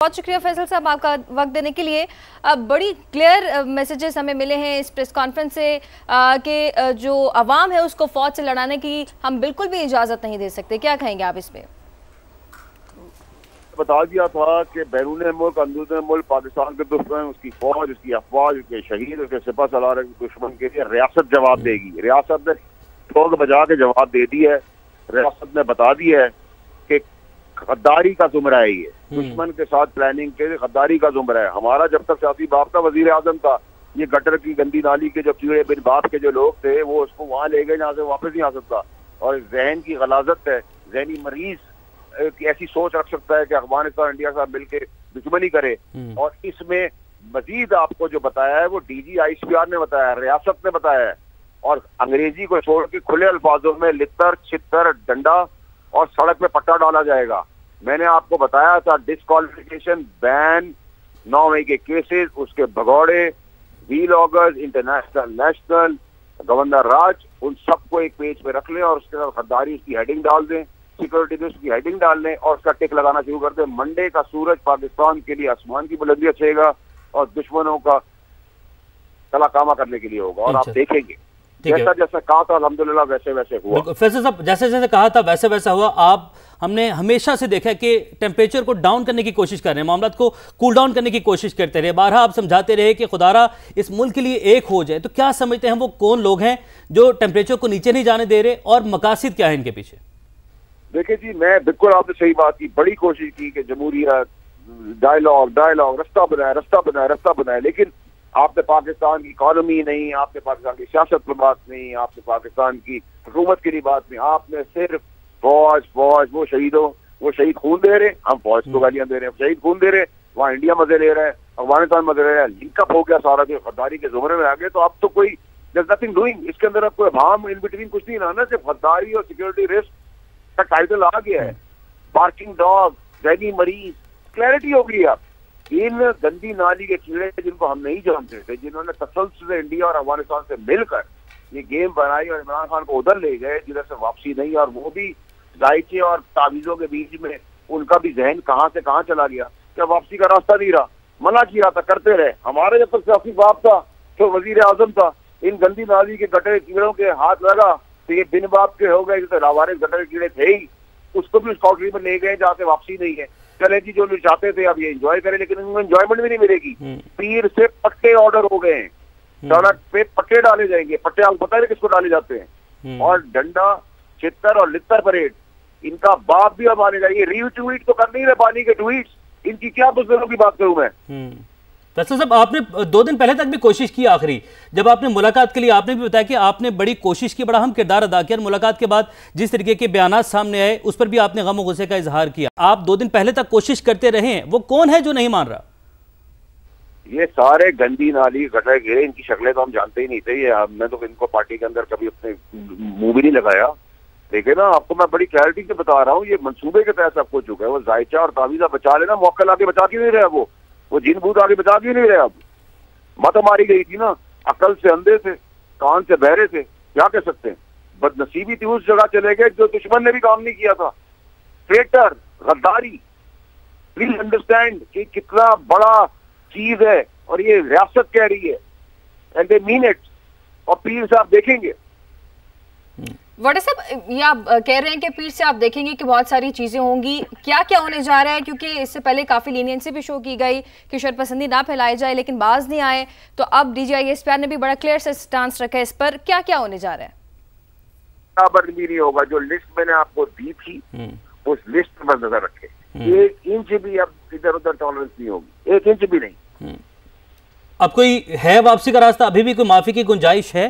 बहुत शुक्रिया फैसल साहब आपका वक्त देने के लिए। बड़ी क्लियर मैसेजेस हमें मिले हैं इस प्रेस कॉन्फ्रेंस से कि जो अवाम है उसको फौज से लड़ाने की हम बिल्कुल भी इजाज़त नहीं दे सकते। क्या कहेंगे आप इस पे? बता दिया था कि बैरून मुल्क अंदरूनी मुल्क पाकिस्तान के दुश्मन, उसकी फौज, उसकी अफवाज, उसके शहीद, उसके सिपह सलार के दुश्मन के लिए रियासत जवाब देगी। रियासत ने ठोक बजा के जवाब दे दी है। रियासत ने बता दिया है कि गद्दारी का जुमरा है, ये दुश्मन के साथ प्लानिंग के गद्दारी का जुमरा है। हमारा जब तक सियासी बाप का वजीर आजम था, ये गटर की गंदी नाली के जो कीड़े बिन बाप के जो लोग थे वो उसको वहां ले गए जहाँ से वापस नहीं आ सकता। और जहन की गलाजत है, जहनी मरीज ऐसी सोच रख सकता है कि अफगानिस्तान इंडिया के साथ मिलकर दुश्मनी करे। और इसमें मजीद आपको जो बताया है वो डीजी ICR ने बताया है, रियासत ने बताया है। और अंग्रेजी को छोड़ के खुले अल्फाजों में लितर छितर डंडा और सड़क पे पट्टा डाला जाएगा। मैंने आपको बताया था डिस्क्वालिफिकेशन, बैन, 9 मई के केसेस, उसके भगौड़े, व्लॉगर्स, इंटरनेशनल, नेशनल, गवर्नर राज, उन सबको एक पेज पे रख लें और उसके साथ गद्दारी उसकी हेडिंग डाल दें, सिक्योरिटी रिस्क की हेडिंग डाल लें और उसका टिक लगाना शुरू कर दें। मंडे का सूरज पाकिस्तान के लिए आसमान की बुलंदी छेगा और दुश्मनों का तलाकामा करने के लिए होगा। और आप देखेंगे जैसा जैसा कहा था अल्हम्दुलिल्लाह वैसे वैसे हुआ। फैसल साहब, जैसे जैसे कहा था वैसे वैसा हुआ। हमने हमेशा से देखा है कि टेम्परेचर को डाउन करने की कोशिश कर रहे हैं, मामला को कूल डाउन करने की कोशिश करते रहे। बारहा आप समझाते रहे कि खुदारा इस मुल्क के लिए एक हो जाए। तो क्या समझते हैं वो कौन लोग हैं जो टेम्परेचर को नीचे नहीं जाने दे रहे और मकासद क्या है इनके पीछे? देखिए जी, मैं बिल्कुल आपने सही बात की, बड़ी कोशिश की कि जमहूरियत, डायलॉग, रास्ता बनाए, लेकिन आपने पाकिस्तान की इकॉनमी नहीं, आपने पाकिस्तान की सियासत पर बात नहीं, आपने पाकिस्तान की हुकूमत की बात नहीं, आपने सिर्फ फौज, वो शहीदों, वो शहीद खून दे रहे, हम फौज को गालियां दे रहे हैं, शहीद खून दे रहे, वहाँ इंडिया मजे ले रहा है, अफगानिस्तान मजे ले रहा है, लिंकअप हो गया सारा, जो गद्दारी के जुमरे में आ गए। तो अब तो कोई नथिंग डूइंग, इसके अंदर अब कोई भाम इन बिटवीन कुछ नहीं रहना, सिर्फ गद्दारी और सिक्योरिटी रिस्क का टाइटल आ गया है। बार्किंग डॉग, जहनी मरीज, क्लैरिटी हो गई। अब इन गंदी नाली के कीड़े जिनको हम नहीं जानते थे, जिन्होंने तसल्सल से इंडिया और अफगानिस्तान से मिलकर ये गेम बनाई और इमरान खान को उधर ले गए जिधर से वापसी नहीं, और वो भी जायचे और तावीजों के बीच में उनका भी जहन कहाँ से कहाँ चला गया, क्या वापसी का रास्ता नहीं रहा, मना किया था, करते रहे। हमारे जब तक सियासी बाप था तो वजीर आजम था, इन गंदी नाली के गटर कीड़ों के हाथ लगा तो ये बिन बाप के हो गए, तो लावारिस गटर कीड़े थे ही, उसको भी उस कॉन्ट्री में ले गए जहाँ से वापसी नहीं है। चले जी, जो चाहते थे अब ये एंजॉय करें, लेकिन उनको एंजॉयमेंट भी नहीं मिलेगी। पीर से पट्टे ऑर्डर हो गए हैं, सड़क पे पट्टे डाले जाएंगे। पट्टे आपको पता है किसको डाले जाते हैं? और डंडा, चित्तर और लित्तर परेड, इनका बाप भी अब आने चाहिए। रीट्वीट तो कर नहीं रहे पानी के ट्वीट, इनकी क्या बुजुर्गों की बात करूं मैं। फैसल साहब, आपने 2 दिन पहले तक भी कोशिश की, आखिरी जब आपने मुलाकात के लिए आपने भी बताया कि आपने बड़ी कोशिश की, बड़ा अहम किरदार अदा किया। मुलाकात के बाद जिस तरीके के बयानात सामने आए उस पर भी आपने गम और गुस्से का इजहार किया। आप 2 दिन पहले तक कोशिश करते रहे हैं, वो कौन है जो नहीं मान रहा? ये सारे गंदी नाली गटर गिरे, इनकी शक्लें तो हम जानते ही नहीं थे। ये मैं तो इनको पार्टी के अंदर कभी अपने मुंह भी नहीं लगाया। देखे ना, आपको मैं बड़ी क्लैरिटी से बता रहा हूँ, ये मंसूबे के तहत सब कुछ चुका है। वो जायचा और तावीजा बचा लेना, मौका आगे बचा के नहीं रहा, वो जिन बूथ आगे बचा के नहीं रहे। अब मत मारी गई थी ना, अकल से अंधे थे, कान से बहरे थे, क्या कह सकते हैं। बदनसीबी थी, उस जगह चले गए जो दुश्मन ने भी काम नहीं किया था। ट्रेटर, गद्दारी, प्लीज अंडरस्टैंड कि कितना बड़ा चीज है और ये रियासत कह रही है, एंड दे मीन इट। और पीर साहब देखेंगे, वाटर साहब, ये आप कह रहे हैं कि पीर से आप देखेंगे कि बहुत सारी चीजें होंगी, क्या क्या होने जा रहा है? क्योंकि इससे पहले काफी लीनियंसी भी शो की गई कि शरपसंदी ना फैलाई जाए, लेकिन बाज नहीं आए। तो अब DG ISPR ने भी बड़ा क्लियर से स्टांस रखा है इस पर, क्या क्या होने जा रहा है? बराबर भी नहीं होगा। जो लिस्ट मैंने आपको दी थी उस लिस्ट पर नजर रखे, 1 इंच भी अब इधर उधर टॉलरेंस नहीं होगी, 1 इंच भी नहीं। अब कोई है वापसी का रास्ता? अभी भी कोई माफी की गुंजाइश है?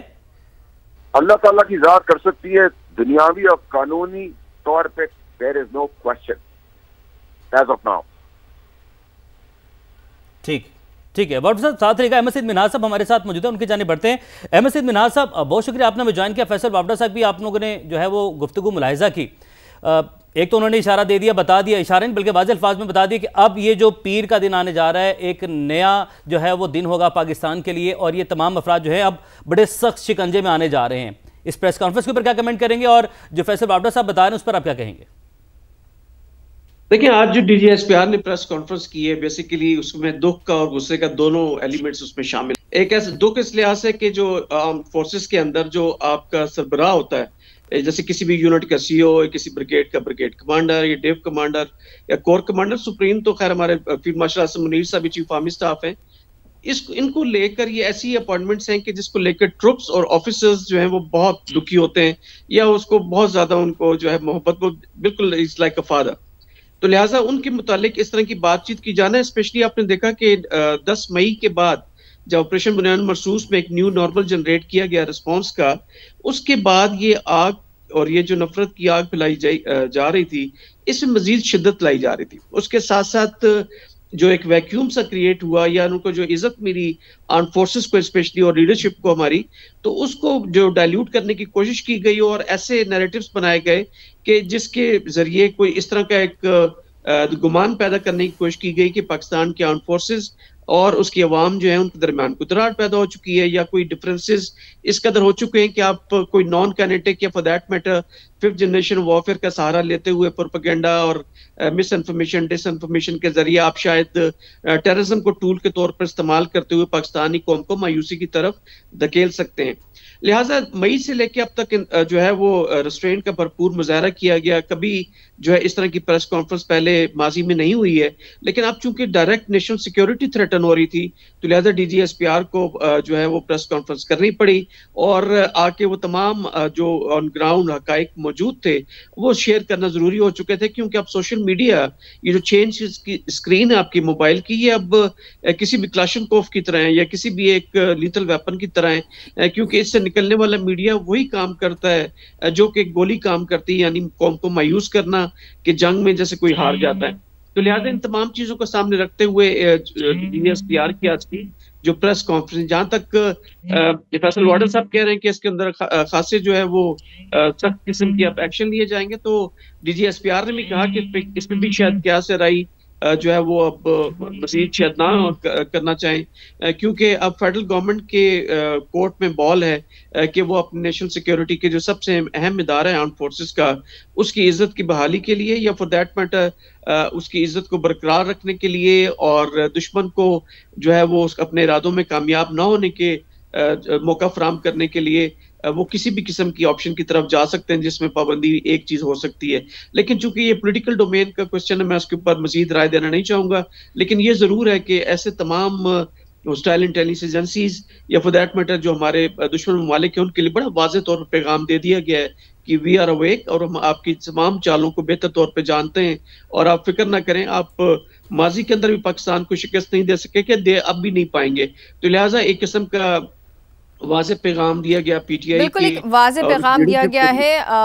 अल्लाह ताला की जात कर सकती है, दुनियावी और कानूनी तौर पे there is no question as of now. ठीक है। वाटर साहब, साथ रहेगा अहमद सईद मिन्हाज साहब हमारे साथ मौजूद है, उनकी जानिब बढ़ते हैं। अहमद सईद मिन्हाज साहब, बहुत शुक्रिया आपने हमें ज्वाइन किया। फैसल वावडा साहब भी आप लोगों ने जो है वो गुफ्तगू मुलाहिजा की। एक तो उन्होंने इशारा दे दिया, बता दिया, इशारा नहीं बल्कि वाज़ेह अल्फाज में बता दिया कि अब ये जो पीर का दिन आने जा रहा है, एक नया जो है वो दिन होगा पाकिस्तान के लिए, और ये तमाम अफराद जो है अब बड़े सख्त शिकंजे में आने जा रहे हैं। इस प्रेस कॉन्फ्रेंस के ऊपर क्या कमेंट करेंगे, और जो फैसल वावडा साहब बता रहे हैं उस पर आप क्या कहेंगे? देखिए, आज जो डीजीएसपीआर ने प्रेस कॉन्फ्रेंस की है, बेसिकली उसमें दुख का और गुस्से का दोनों एलिमेंट्स उसमें शामिल। एक ऐसे दुख इस लिहाज से कि जो आर्म फोर्सेस के अंदर जो आपका सरबराह होता है, जैसे किसी भी यूनिट का सीईओ, किसी ब्रिगेड का ब्रिगेड कमांडर या डिव कमांडर या कोर कमांडर, सुप्रीम तो खैर हमारे फील्ड मार्शल आसिम मुनीर साहब चीफ आर्मी स्टाफ हैं। इनको लेकर ये ऐसी अपॉइंटमेंट्स हैं कि जिसको लेकर ट्रुप्स और ऑफिसर्स जो हैं वो बहुत दुखी होते हैं, या उसको बहुत ज्यादा उनको जो है मोहब्बत, वो बिल्कुल इज लाइक अ फादर। तो लिहाजा उनके मुतालिक इस तरह की बातचीत की जाना है। स्पेशली आपने देखा कि 10 मई के बाद जब ऑपरेशन बुनियाद मरसूस में एक न्यू नॉर्मल जनरेट किया गया रिस्पांस का, उसके बाद ये आग और ये जो नफरत की आग फैलाई जा रही थी, इसमें मजीद शिद्दत लाई जा रही थी। उसके साथ साथ जो एक वैक्यूम सा क्रिएट हुआ, या उनको जो इज्जत मिली आर्म फोर्सेस को स्पेशली और लीडरशिप को हमारी, तो उसको जो डाइल्यूट करने की कोशिश की गई और ऐसे नैरेटिव्स बनाए गए कि जिसके जरिए कोई इस तरह का एक गुमान पैदा करने की कोशिश की गई कि पाकिस्तान के आर्म फोर्सेस और उसकी अवाम जो है उनके दरमियान कोई दरार पैदा हो चुकी है, या कोई डिफरेंसेस इस कदर हो चुके हैं कि आप कोई नॉन कैनेटिक या for that matter fifth generation warfare का सहारा लेते हुए प्रोपेगेंडा और मिस इन्फॉर्मेशन डिस इन्फॉर्मेशन के जरिए आप शायद टेररिज्म को टूल के तौर पर इस्तेमाल करते हुए पाकिस्तानी कौम को मायूसी की तरफ धकेल सकते हैं। लिहाजा मई से लेके अब तक जो है वो रेस्ट्रेंट का भरपूर मुजाहरा किया गया। कभी जो है इस तरह की प्रेस कॉन्फ्रेंस पहले माजी में नहीं हुई है, लेकिन अब चूंकि डायरेक्ट नेशनल सिक्योरिटी थ्रेटन हो रही थी, तो लिहाजा डीजीएसपीआर को जो है वो प्रेस कॉन्फ्रेंस करनी पड़ी, और आके वो तमाम जो ऑन ग्राउंड हकाइक मौजूद थे वो शेयर करना जरूरी हो चुके थे। क्योंकि अब सोशल मीडिया, ये जो चेंज की स्क्रीन है आपकी मोबाइल की, ये अब किसी भी क्लाशनकोफ की तरह है या किसी भी एक लीथल वेपन की तरह है, क्योंकि इससे निकलने वाला मीडिया वही काम करता है जो कि गोली काम करती है, यानी कौम को मायूस करना कि जंग में जैसे कोई हार जाता है। तो लिहाजा इन तमाम चीजों को सामने रखते हुए डीजीएसपीआर की आज की जो प्रेस कॉन्फ्रेंस, जहां तक फैसल वार्डन साहब कह रहे हैं कि इसके अंदर खासे जो है वो सख्त किस्म की अब एक्शन लिए जाएंगे, तो डीजीएसपीआर ने भी कहा कि इसमें भी शायद क्या से राई जो है वो अब मजीद शायद ना करना चाहें, क्योंकि अब फेडरल गवर्नमेंट के कोर्ट में बॉल है कि वो अपने नेशनल सिक्योरिटी के जो सबसे अहम इदारा है आर्म फोर्सेस का, उसकी इज्जत की बहाली के लिए या फॉर दैट मैटर उसकी इज्जत को बरकरार रखने के लिए, और दुश्मन को जो है वो अपने इरादों में कामयाब ना होने के मौका फराहम करने के लिए वो किसी भी किस्म की ऑप्शन की तरफ जा सकते हैं जिसमें पाबंदी एक चीज हो सकती है। लेकिन चूंकि ये पॉलिटिकल डोमेन का क्वेश्चन है, मैं उसके ऊपर मजीद राय देना नहीं चाहूंगा, लेकिन ये जरूर है कि ऐसे तमाम होस्टाइल इंटेलिजेंस एजेंसीज या फॉर दैट मैटर जो हमारे दुश्मन ममालिक है, उनके लिए बड़ा वाज़ेह तौर पर पैगाम दे दिया गया है कि वी आर अवेक, और हम आपकी तमाम चालों को बेहतर तौर पे जानते हैं, और आप फिक्र ना करें, आप माजी के अंदर भी पाकिस्तान को शिकस्त नहीं दे सके, कि दे अब भी नहीं पाएंगे। तो लिहाजा एक किस्म का वाज़ेह पैगाम दिया गया पीटीआई बिल्कुल के एक वाज़ेह और पैगाम दिया लीडरशिप गया को भी। है।